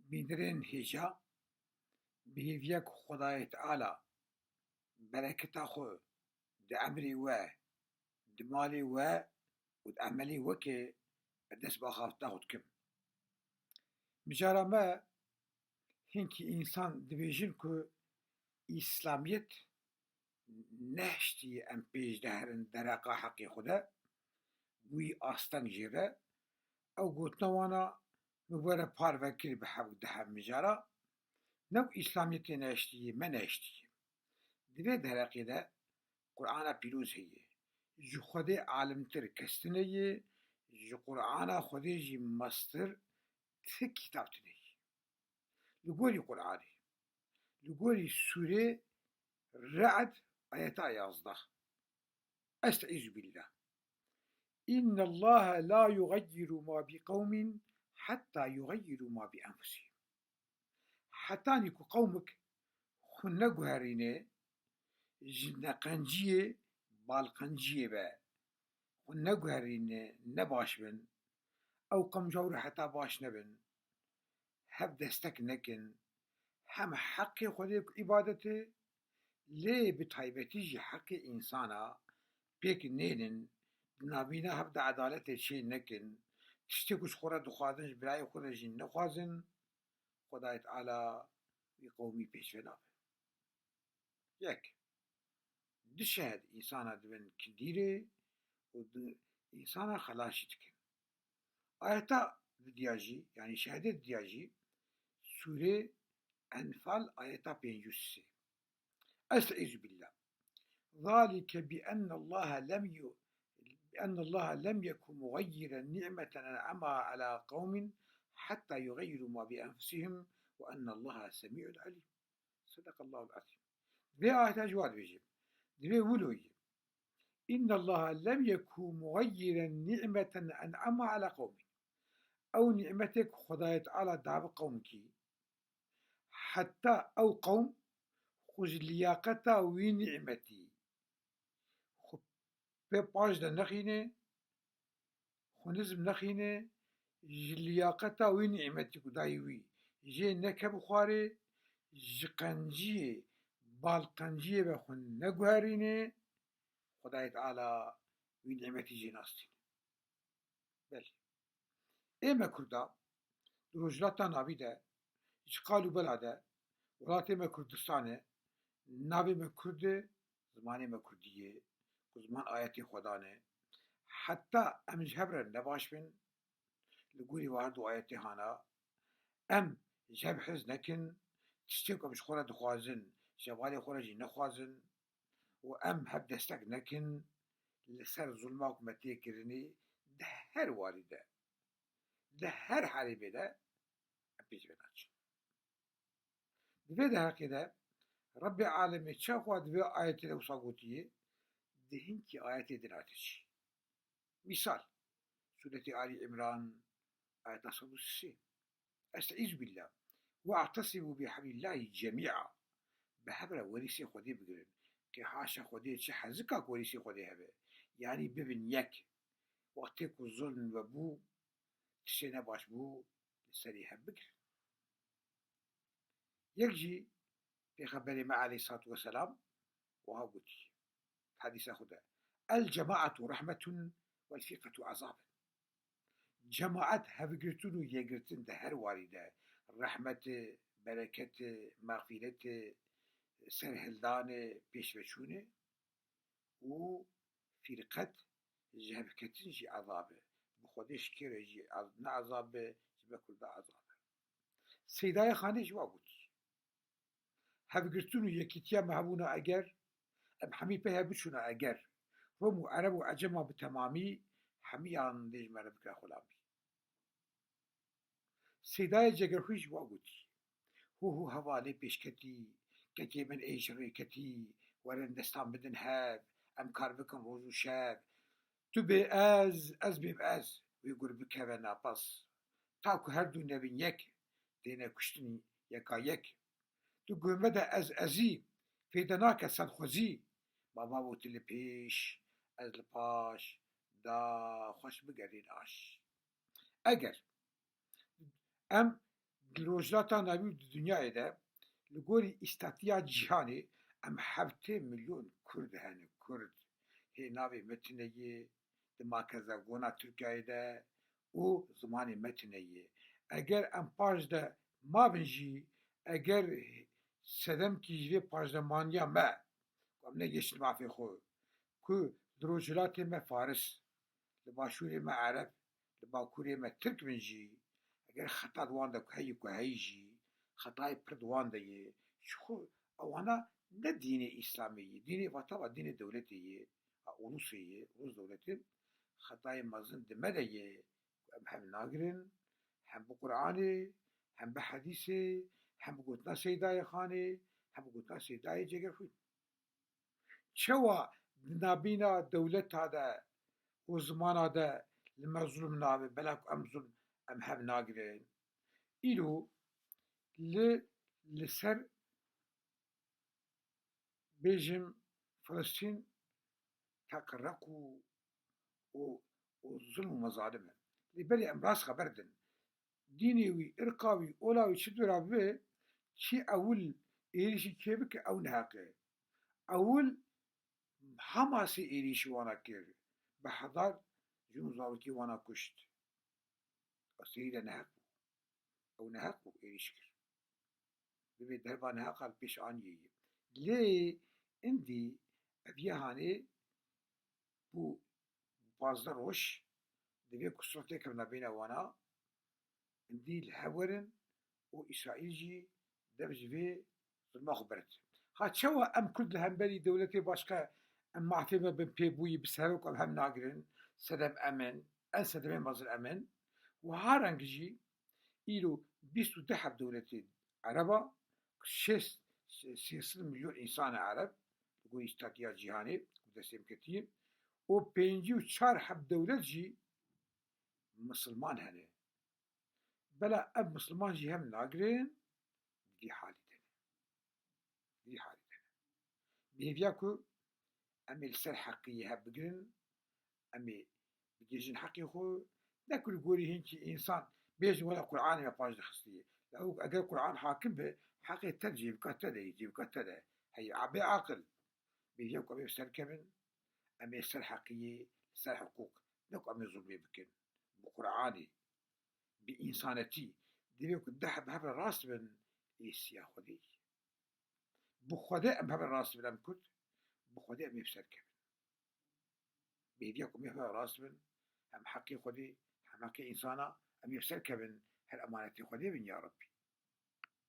بيدرين هجا بهيفيك خداية تعالى بركة خو دعمري دمالي ودعملي وكي الدس بخاف تاخد كم بجارة ما هنكي إنسان دبيجن كو إسلاميت نهشتي أم بيج دهرن دراقة حقي خدا وي أستان جيرا أو قوت نوانا مبارا بار وكير بحق دهم مجارة نو إسلاميتي نهشتي ما نهشتي دوی دراقي ده قرآن پیروز هي جو خود عالمتر کستنه جو قرآن خود جي مستر ته كتاب تنه لقولي قرآني لقولي سورة رعد آيات يازده أستعيذ بالله إن الله لا يغير ما بقوم حتى يغيروا ما بأنفسهم حتى نكو قومك خنا جهرينه جنا قنجية بالقنجية با خنا جهرينه نباش بن أو قم جور حتى باش نبن هب دستك نكن هم حق خودك عبادته ليه بتايبتي جي حق إنسانا بيك نينن نابينا هب دا عدالة شي نكن تشتكوش خورا دخوازنش براي خورا جين نخوازن خداية تعالى يقومي بيش فنابه يك دشهد إنسانا دبن كديري ود إنسانا خلاشي تكن آياتا دياجي يعني شهادة دياجي سورة أنفال آياتا بينجوسي أستعيذ بالله ذلك بأن الله لم يكن مغيرا نعمة أنعمها على قوم حتى يغيروا ما بأنفسهم وأن الله سميع عليم صدق الله العظيم ذي آيات جواد بيجي ذي ولوي إن الله لم يكن مغيرا نعمة أنعمها على قوم أو نعمتك خدايت على دعوة قومك حتى أو قوم خج لياقتا ونعمتي خب باج دا نخينه خنزم نخينه لياقتا ونعمتي كدايوي جي نكب خواري جقنجيه بالقنجيه بخن نقهرينه خداية تعالى ونعمتي جي ناستين بل إما كردا رجلاتا نابيدا جقالو بلادا ولاتي ما كردستانه نابي ما كرده زماني ما كرديه زمان آياتي خدانه حتى أم جهبرن نباش بن لقولي واردو آياتي هانا أم جهب حز نكن تشتيكو مش خورا دخوازن جوالي خورا جي نخوازن وأم هب دستك نكن لسر ظلماك متي كرني ده هر والده ده هر حالي بده أبيج بناتش ده كده رب العالمين شافوا دبي آياتي لو صاغوتيه دهنكي آياتي دراتش مثال سورة آل عمران آية 96 أستعيذ بالله واعتصموا بحبل الله جميعا بحبل وريسي خدي بقرن كي حاشا خدي شي حزكاك وريسي خدي هبه يعني ببن يك وقتك الظلم وبو تشينا باش بو لسري هبقر يكجي في خبر ما عليه الصلاة والسلام وهاوتي حديث خدا الجماعة رحمة والفقة عذاب جماعت هفقرتون ويقرتن ده هر واردة رحمة بركة مغفرة سرهلدان پیش بچونه و فرقت جهبكتن جي عذابه بخودش كره جي نه عذابه جي بكل ده عذابه سيداي خانه جوا بود هفقرتون ويكتيا مهبونا اگر ام حمي بها بچونه اگر روم و عرب و عجمه بتمامي حميان ليج مربكا خلامي سيداي جگرخوش جوا بود هو هوالي پیشکتی كتي من ايش ريكتي ورن دستان بدن هاد ام كار بكن روز و شاب تو بي از بي از ويقول بك هذا باس تاكو هردو نبين يك دينا كشتني يكا يك تو قول مدى ازي في دناك سن خوزي بابا بوت اللي بيش از الباش دا خوش بقرين اش اگر ام الروجلاتا نبي الدنيا ده لقولي استاتيا جهاني ام 7 مليون كرد هن كرد هي نابي متنية دما كذا قونا تركيا ده و زماني متنية اگر ام پاش ده ما بنجي اگر سدم كيجي پاش ده مانيا ما ام نجيش ما في خو كو دروجلاتي ما فارس لباشوري ما عرب لباكوري ما ترك بنجي اگر خطا دوان ده هي كو هيجي خطای پردوان شو اوانا نه دین اسلامیه دین وطبع دین دولتیه روسیه روس دولتی خطای مزن دمدیه هم ناگرن هم بقرآنه هم بحديثه هم بقوتنا سيداي خانه هم بقوتنا سيداي جگر خوي چوا نابینا دولت هذا وزمان هذا المظلوم نابي بلاك ام ظلم ام هم ناگرن إلو لسر بيجم فلسطين تقرقوا وظلم ومظالمه لبالي امراس خبردن دينيوي ارقاوي اولاوي شدورا به شي اول ايريشي كيبك او نهاقه اول حماسي ايريشي وانا كير بحضار جنو زاوكي وانا كشت اسيدا نهاقو او نهاقو ايريشكر ببي دربا نهاقا البيش عنيي ليه عندي ابيهاني بو بازدە ڕۆژ دەبێت کوسڵاتێکم نەبینە وانە ئەندی لە هەورن و ئیسرائیلجی دەبژێ زڵما خۆ بەرد ها چەوە ئەم کورد لە هەمبەری دەولەتێ باشکە ئەم مافێمە بن پێبووی بسەرۆک ئەم هەم ناگرن سەدەم ئەمن ئەن سەدەمێ مەزر ئەمن و ها ڕەنگژی ئیرۆ 22 حەب دەولەتێ عەرەبە 6 مليون ئینسانە عەرەب بۆ ئیستاتیا جیهانێ دەستێم کردین و 54 حب دولت جي مسلمان هنه بلا اب مسلمان جي هم ناقرين دي حالي تاني دي حالي تاني بيفياكو امي السر حقية هب بقرن امي بجيجن حقي خو ناكل قولي هنكي انسان بيجي ولا قرآن ما باش دخصية لو اقل قرآن حاكم به حقي تجي بكتده يجي بكتده هي عبي عاقل بيفياكو امي السر كمن أمي سر حقيقي سر حقوق نكو أمي ظلمي بكن بقرآني بإنسانتي دبيك الدحب هبل راس من إيسيا خدي بخدا أم هبل راس من أم كنت بخدا أمي بسر كبن بيديكم يهبل راس من هم حقي خدي هم حقي إنسانا أمي بسر كبن هالأمانة خدي من يا ربي